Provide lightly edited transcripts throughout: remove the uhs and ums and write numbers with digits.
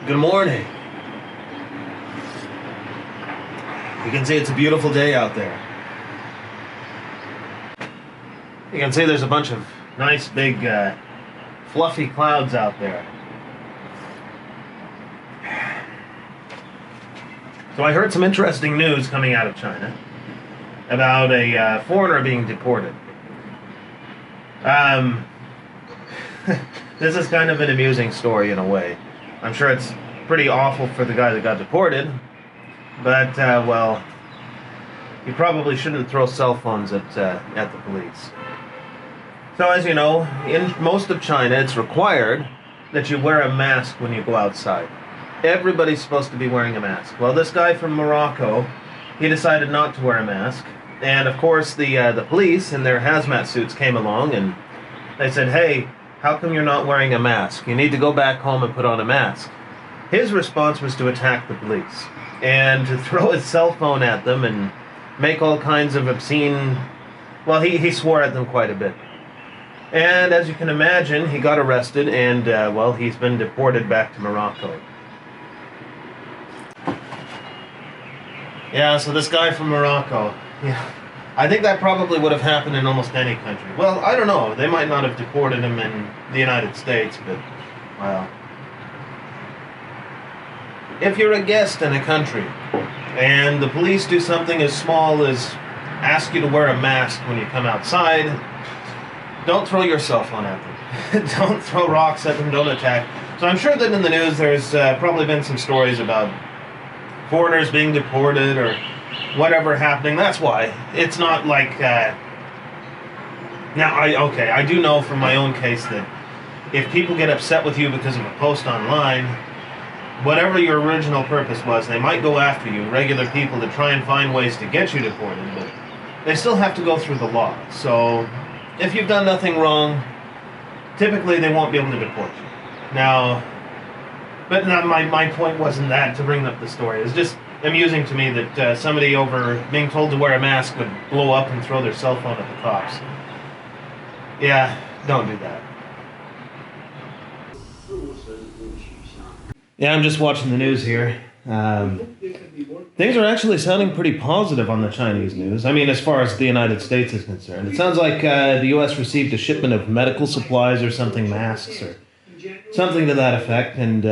Good morning. You can see it's a beautiful day out there. You can see there's a bunch of nice big fluffy clouds out there. So I heard some interesting news coming out of China about a foreigner being deported. This is kind of an amusing story in a way. I'm sure it's pretty awful for the guy that got deported, but, well, you probably shouldn't throw cell phones at the police. So as you know, in most of China, it's required that you wear a mask when you go outside. Everybody's supposed to be wearing a mask. Well, this guy from Morocco, he decided not to wear a mask. And of course, the police in their hazmat suits came along and they said, "Hey, how come you're not wearing a mask? You need to go back home and put on a mask." His response was to attack the police and to throw his cell phone at them and make all kinds of obscene... Well, he swore at them quite a bit. And as you can imagine, he got arrested and, well, he's been deported back to Morocco. Yeah, so this guy from Morocco, yeah, I think that probably would have happened in almost any country. Well, I don't know. They might not have deported him in the United States, but, well... If you're a guest in a country, and the police do something as small as ask you to wear a mask when you come outside, don't throw your cell phone at them. Don't throw rocks at them, don't attack. So I'm sure that in the news there's probably been some stories about foreigners being deported or whatever happening. That's why. It's not like... Now, I do know from my own case that if people get upset with you because of a post online, whatever your original purpose was, they might go after you, regular people, to try and find ways to get you deported, but they still have to go through the law. So if you've done nothing wrong, typically they won't be able to deport you. Now, but now my point wasn't that to bring up the story. It's just amusing to me that somebody over being told to wear a mask would blow up and throw their cell phone at the cops. Yeah, don't do that. Yeah, I'm just watching the news here. Things are actually sounding pretty positive on the Chinese news. I mean, as far as the United States is concerned. It sounds like the U.S. received a shipment of medical supplies or something, masks or something to that effect. And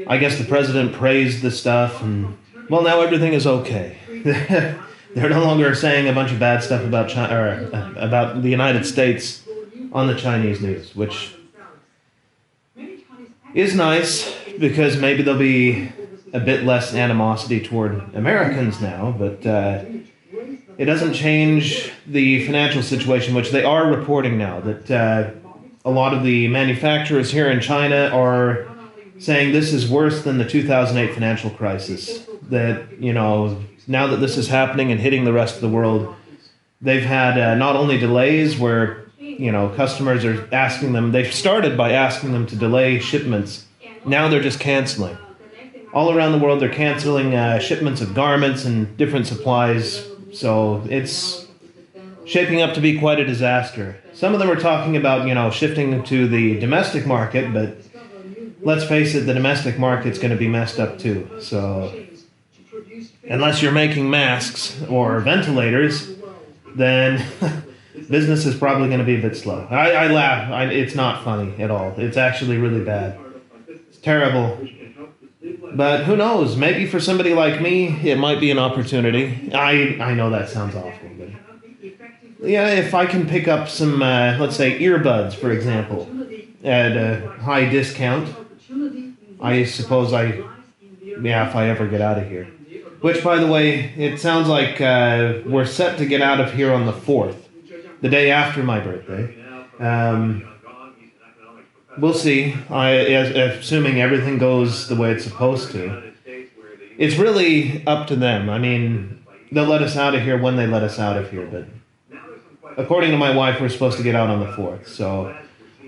I guess the president praised the stuff. And, well, now everything is okay. They're no longer saying a bunch of bad stuff about China, or about the United States on the Chinese news, which is nice because maybe there'll be a bit less animosity toward Americans now, but it doesn't change the financial situation, which they are reporting now, that a lot of the manufacturers here in China are saying this is worse than the 2008 financial crisis. That, you know, now that this is happening and hitting the rest of the world, they've had not only delays where, you know, customers are asking them, they've started by asking them to delay shipments. Now they're just canceling. All around the world, they're canceling shipments of garments and different supplies. So it's shaping up to be quite a disaster. Some of them are talking about, you know, shifting to the domestic market, but let's face it, the domestic market's going to be messed up too. So unless you're making masks or ventilators, then business is probably going to be a bit slow. I laugh. It's not funny at all. It's actually really bad. It's terrible. But who knows? Maybe for somebody like me, it might be an opportunity. I know that sounds awful, but yeah, if I can pick up some, let's say, earbuds, for example, at a high discount, I suppose if I ever get out of here. Which, by the way, it sounds like we're set to get out of here on the 4th, the day after my birthday. We'll see, assuming everything goes the way it's supposed to. It's really up to them. I mean, they'll let us out of here when they let us out of here, but according to my wife, we're supposed to get out on the 4th, so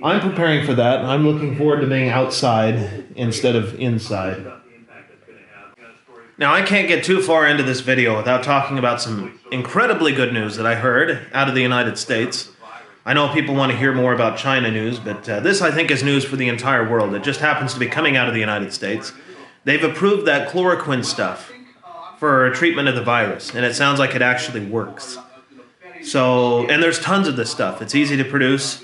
I'm preparing for that. I'm looking forward to being outside instead of inside. Now, I can't get too far into this video without talking about some incredibly good news that I heard out of the United States. I know people want to hear more about China news, but this, I think, is news for the entire world. It just happens to be coming out of the United States. They've approved that chloroquine stuff for treatment of the virus, and it sounds like it actually works. So, and there's tons of this stuff. It's easy to produce.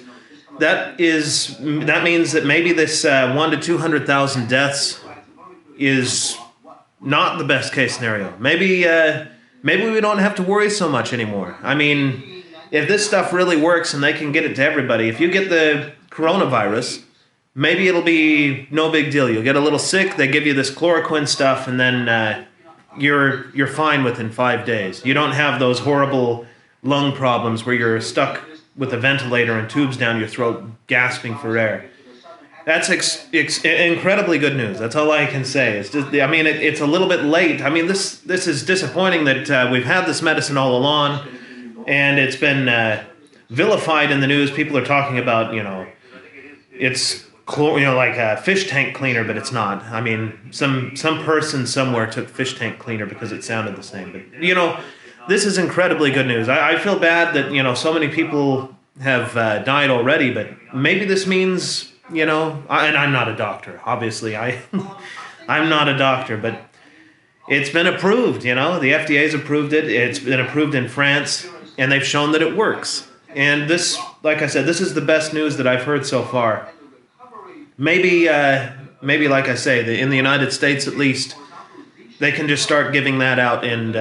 That means that maybe this 1 to 200,000 deaths is not the best case scenario. Maybe we don't have to worry so much anymore. I mean, if this stuff really works and they can get it to everybody, if you get the coronavirus, maybe it'll be no big deal. You'll get a little sick, they give you this chloroquine stuff, and then you're fine within 5 days. You don't have those horrible lung problems where you're stuck with a ventilator and tubes down your throat, gasping for air. That's incredibly good news. That's all I can say. It's just, I mean, it's a little bit late. I mean, this is disappointing that we've had this medicine all along, and it's been vilified in the news. People are talking about, it's like a fish tank cleaner, but it's not. I mean, some person somewhere took fish tank cleaner because it sounded the same. But this is incredibly good news. I feel bad that so many people have died already, but maybe this means. And I'm not a doctor, obviously. I'm not a doctor, but it's been approved, The FDA's approved it. It's been approved in France, and they've shown that it works. And this, like I said, this is the best news that I've heard so far. Maybe like I say, in the United States at least, they can just start giving that out, and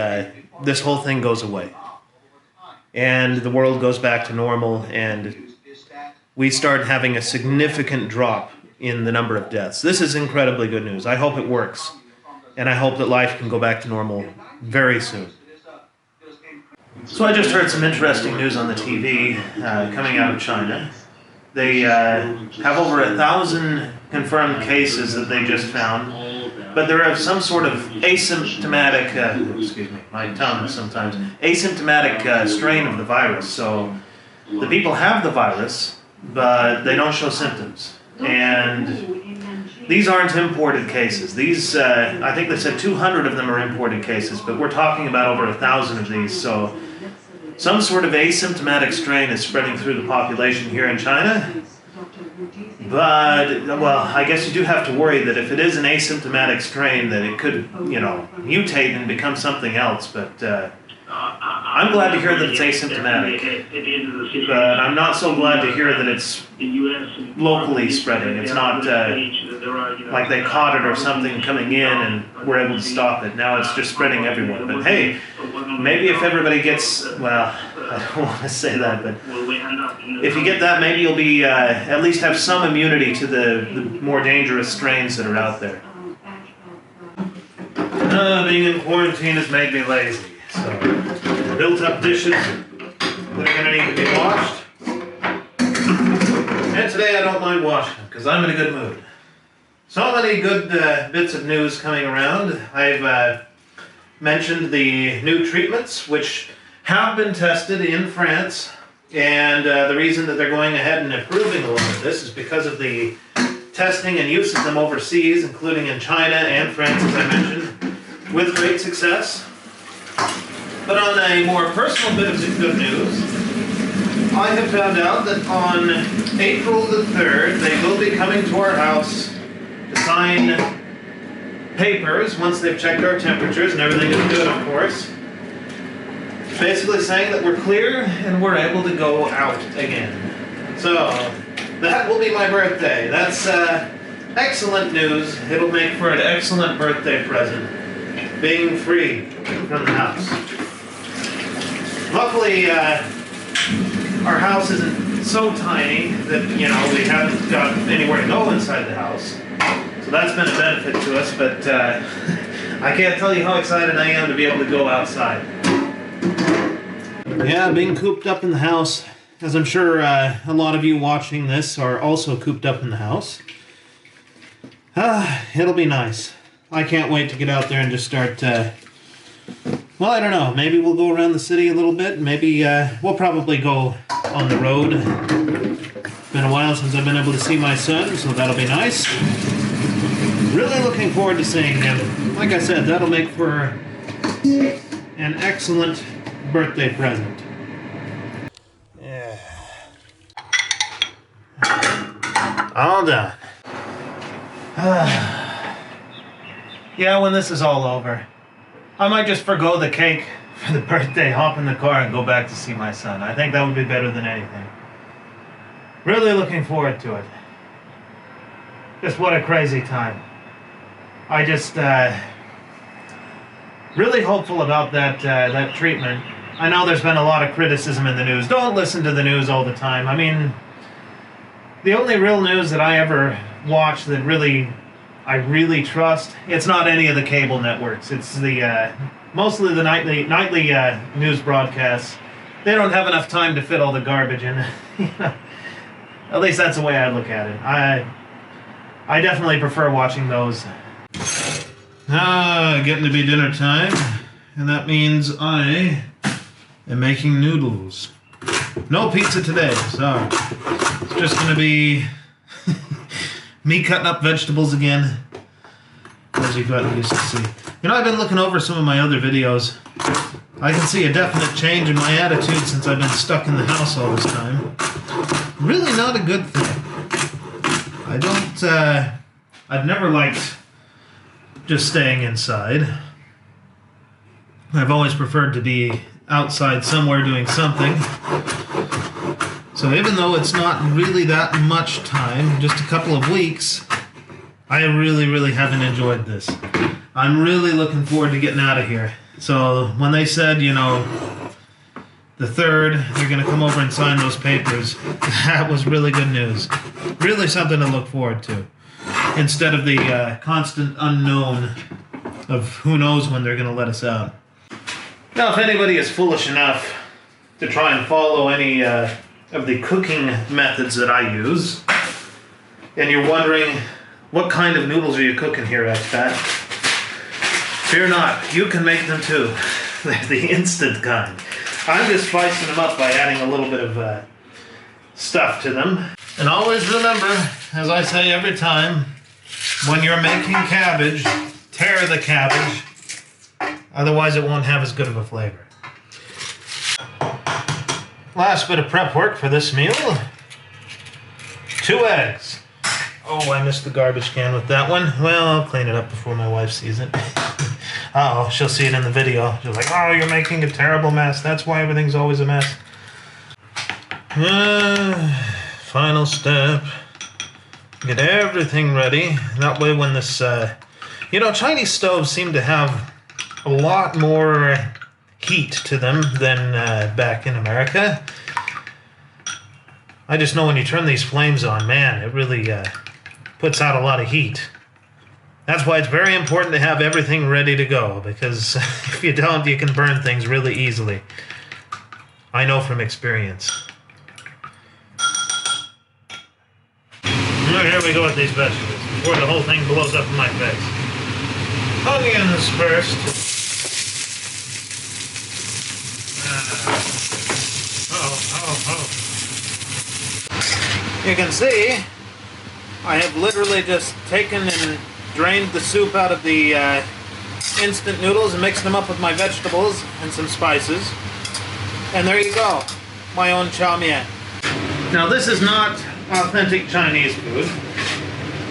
this whole thing goes away. And the world goes back to normal, and we start having a significant drop in the number of deaths. This is incredibly good news. I hope it works. And I hope that life can go back to normal very soon. So I just heard some interesting news on the TV coming out of China. They have over 1,000 confirmed cases that they just found. But there are some sort of asymptomatic, excuse me, my tongue sometimes, asymptomatic strain of the virus. So the people have the virus, but they don't show symptoms. And these aren't imported cases. These, I think they said 200 of them are imported cases, but we're talking about over 1,000 of these. So some sort of asymptomatic strain is spreading through the population here in China. But, well, I guess you do have to worry that if it is an asymptomatic strain, that it could, mutate and become something else. But I'm glad to hear that it's asymptomatic, but I'm not so glad to hear that it's locally spreading. It's not like they caught it or something coming in and were able to stop it. Now it's just spreading everywhere. But hey, maybe if everybody gets, well, I don't want to say that, but if you get that, maybe you'll be at least have some immunity to the more dangerous strains that are out there. Being in quarantine has made me lazy. So, built up dishes that are going to need to be washed. And today I don't mind washing them because I'm in a good mood. So many good bits of news coming around. I've mentioned the new treatments which have been tested in France. And the reason that they're going ahead and approving a lot of this is because of the testing and use of them overseas, including in China and France, as I mentioned, with great success. But on a more personal bit of good news, I have found out that on April the 3rd, they will be coming to our house to sign papers once they've checked our temperatures and everything is good, of course. Basically saying that we're clear and we're able to go out again. So, that will be my birthday. That's excellent news. It'll make for an excellent birthday present, being free from the house. Luckily, our house isn't so tiny that, we haven't got anywhere to go inside the house. So that's been a benefit to us, but I can't tell you how excited I am to be able to go outside. Yeah, being cooped up in the house, as I'm sure a lot of you watching this are also cooped up in the house. It'll be nice. I can't wait to get out there and just start... well, I don't know. Maybe we'll go around the city a little bit. Maybe we'll probably go on the road. It's been a while since I've been able to see my son, so that'll be nice. Really looking forward to seeing him. Like I said, that'll make for an excellent birthday present. Yeah. All done. Yeah, when this is all over, I might just forgo the cake for the birthday, hop in the car, and go back to see my son. I think that would be better than anything. Really looking forward to it. Just what a crazy time. I just really hopeful about that treatment. I know there's been a lot of criticism in the news. Don't listen to the news all the time. I mean, the only real news that I ever watch that I really trust, it's not any of the cable networks. It's the mostly the nightly news broadcasts. They don't have enough time to fit all the garbage in. At least that's the way I look at it. I definitely prefer watching those. Getting to be dinner time, and that means I am making noodles. No pizza today, so it's just gonna be me cutting up vegetables again, as you've gotten used to see. You know, I've been looking over some of my other videos. I can see a definite change in my attitude since I've been stuck in the house all this time. Really not a good thing. I've never liked just staying inside. I've always preferred to be outside somewhere doing something. So even though it's not really that much time, just a couple of weeks, I really haven't enjoyed this. I'm really looking forward to getting out of here. So when they said, you know, the 3rd, they're going to come over and sign those papers, that was really good news. Really something to look forward to. Instead of the constant unknown of who knows when they're going to let us out. Now, if anybody is foolish enough to try and follow any of the cooking methods that I use, and you're wondering, what kind of noodles are you cooking here, Expat? Fear not, you can make them too. They're the instant kind. I'm just spicing them up by adding a little bit of stuff to them. And always remember, as I say every time, when you're making cabbage, tear the cabbage. Otherwise it won't have as good of a flavor. Last bit of prep work for this meal. 2 eggs. Oh, I missed the garbage can with that one. Well, I'll clean it up before my wife sees it. Uh-oh, she'll see it in the video. She'll be like, oh, you're making a terrible mess. That's why everything's always a mess. Final step. Get everything ready. That way when this... you know, Chinese stoves seem to have a lot more heat to them than back in America. I just know when you turn these flames on, man, it really puts out a lot of heat. That's why it's very important to have everything ready to go, because if you don't, you can burn things really easily. I know from experience. Here we go with these vegetables, before the whole thing blows up in my face. Onions first. You can see, I have literally just taken and drained the soup out of the instant noodles and mixed them up with my vegetables and some spices. And there you go, my own chow mein. Now this is not authentic Chinese food,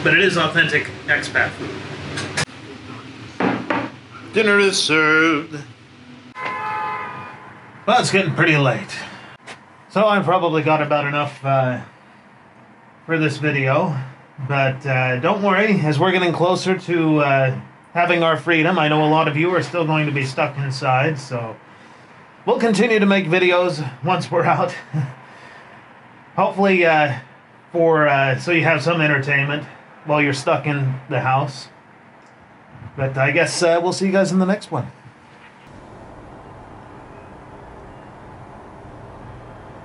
but it is authentic expat food. Dinner is served. Well, it's getting pretty late. So I've probably got about enough for this video. But don't worry, as we're getting closer to having our freedom, I know a lot of you are still going to be stuck inside, so we'll continue to make videos once we're out. Hopefully so you have some entertainment while you're stuck in the house. But I guess we'll see you guys in the next one.